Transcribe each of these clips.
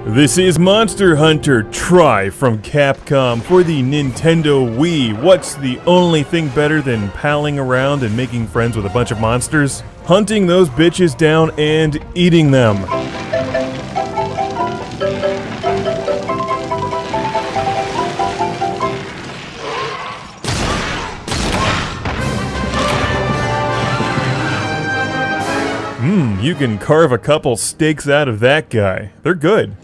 This is Monster Hunter Tri from Capcom for the Nintendo Wii. What's the only thing better than palling around and making friends with a bunch of monsters? Hunting those bitches down and eating them. You can carve a couple steaks out of that guy. They're good.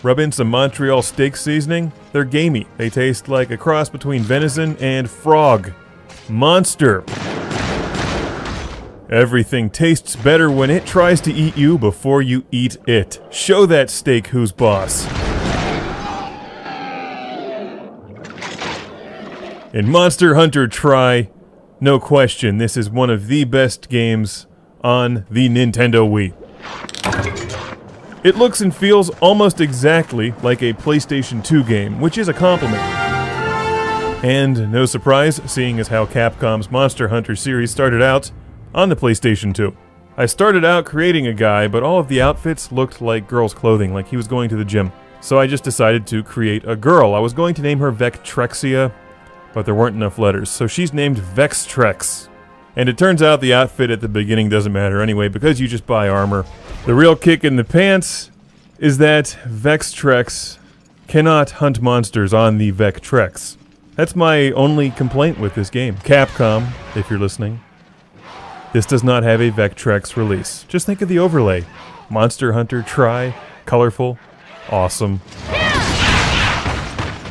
Rub in some Montreal steak seasoning. They're gamey. They taste like a cross between venison and frog. Monster. Everything tastes better when it tries to eat you before you eat it. Show that steak who's boss. In Monster Hunter Tri, no question, this is one of the best games on the Nintendo Wii. It looks and feels almost exactly like a PlayStation 2 game, which is a compliment. And no surprise, seeing as how Capcom's Monster Hunter series started out on the PlayStation 2. I started out creating a guy, but all of the outfits looked like girls' clothing, like he was going to the gym. So I just decided to create a girl. I was going to name her Vectrexia, but there weren't enough letters, so she's named Vextrex. And it turns out the outfit at the beginning doesn't matter anyway, because you just buy armor. The real kick in the pants is that Vextrex cannot hunt monsters on the Vectrex. That's my only complaint with this game. Capcom, if you're listening, this does not have a Vectrex release. Just think of the overlay. Monster Hunter Tri, colorful, awesome.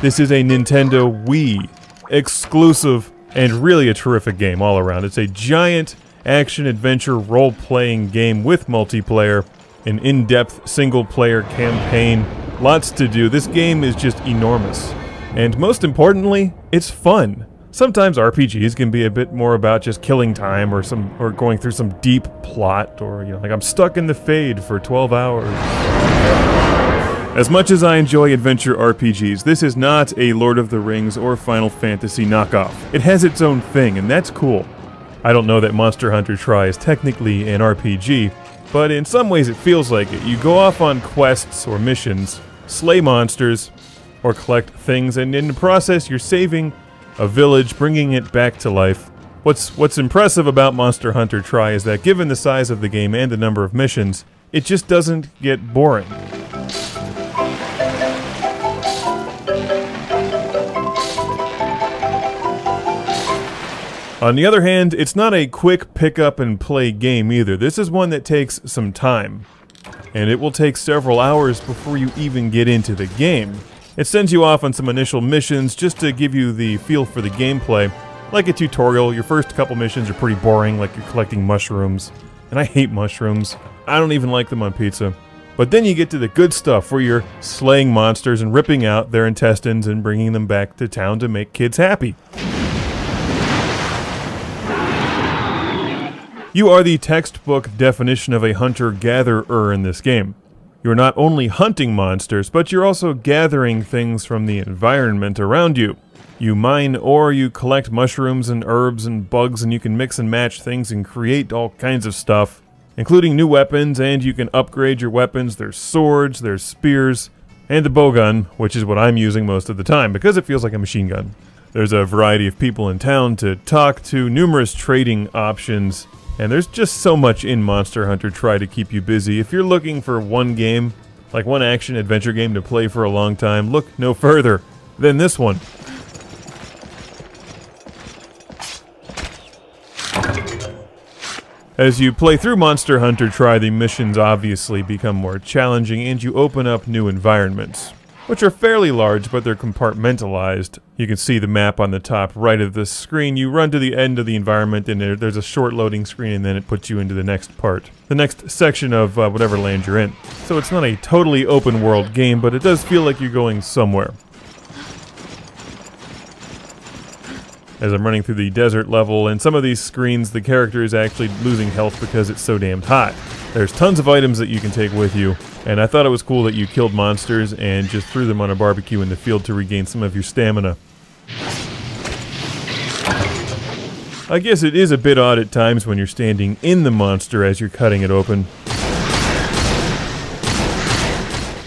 This is a Nintendo Wii exclusive and really a terrific game all around. It's a giant action-adventure role-playing game with multiplayer, an in-depth single-player campaign, lots to do. This game is just enormous. And most importantly, it's fun. Sometimes RPGs can be a bit more about just killing time or going through some deep plot, or like I'm stuck in the Fade for 12 hours. As much as I enjoy adventure RPGs, this is not a Lord of the Rings or Final Fantasy knockoff. It has its own thing, and that's cool. I don't know that Monster Hunter Tri is technically an RPG, but in some ways it feels like it. You go off on quests or missions, slay monsters, or collect things, and in the process you're saving a village, bringing it back to life. What's impressive about Monster Hunter Tri is that given the size of the game and the number of missions, it just doesn't get boring. On the other hand, it's not a quick pick-up-and-play game either. This is one that takes some time, and it will take several hours before you even get into the game. It sends you off on some initial missions just to give you the feel for the gameplay. Like a tutorial, your first couple missions are pretty boring, like you're collecting mushrooms. And I hate mushrooms. I don't even like them on pizza. But then you get to the good stuff where you're slaying monsters and ripping out their intestines and bringing them back to town to make kids happy. You are the textbook definition of a hunter-gatherer in this game. You're not only hunting monsters, but you're also gathering things from the environment around you. You mine ore, you collect mushrooms and herbs and bugs, and you can mix and match things and create all kinds of stuff, including new weapons, and you can upgrade your weapons. There's swords, there's spears, and the bowgun, which is what I'm using most of the time, because it feels like a machine gun. There's a variety of people in town to talk to, numerous trading options, and there's just so much in Monster Hunter Tri to keep you busy. If you're looking for one game, like one action-adventure game to play for a long time, look no further than this one. As you play through Monster Hunter Tri, the missions obviously become more challenging, and you open up new environments, which are fairly large, but they're compartmentalized. You can see the map on the top right of the screen. You run to the end of the environment, and there's a short loading screen, and then it puts you into the next part. The next section of whatever land you're in. So it's not a totally open world game, but it does feel like you're going somewhere. As I'm running through the desert level, and some of these screens, the character is actually losing health because it's so damned hot. There's tons of items that you can take with you, and I thought it was cool that you killed monsters and just threw them on a barbecue in the field to regain some of your stamina. I guess it is a bit odd at times when you're standing in the monster as you're cutting it open.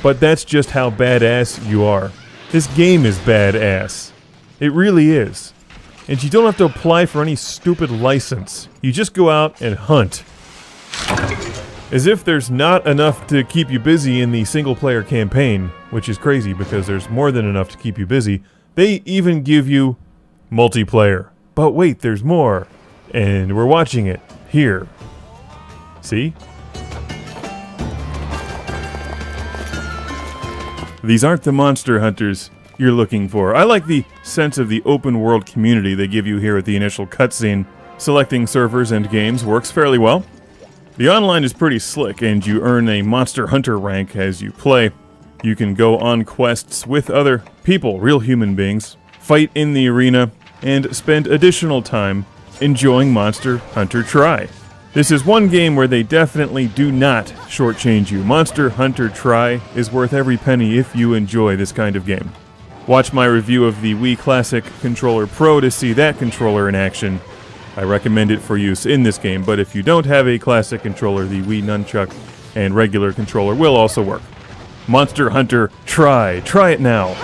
but that's just how badass you are. This game is badass. It really is. And you don't have to apply for any stupid license. You just go out and hunt. As if there's not enough to keep you busy in the single-player campaign, which is crazy because there's more than enough to keep you busy, they even give you multiplayer. But wait, there's more. And we're watching it here. See? These aren't the monster hunters you're looking for. I like the sense of the open world community they give you here at the initial cutscene. Selecting servers and games works fairly well. The online is pretty slick, and you earn a Monster Hunter rank as you play. You can go on quests with other people, real human beings, fight in the arena, and spend additional time enjoying Monster Hunter Tri. This is one game where they definitely do not shortchange you. Monster Hunter Tri is worth every penny if you enjoy this kind of game. Watch my review of the Wii Classic Controller Pro to see that controller in action. I recommend it for use in this game, but if you don't have a classic controller, the Wii Nunchuck and regular controller will also work. Monster Hunter Tri. Try it now.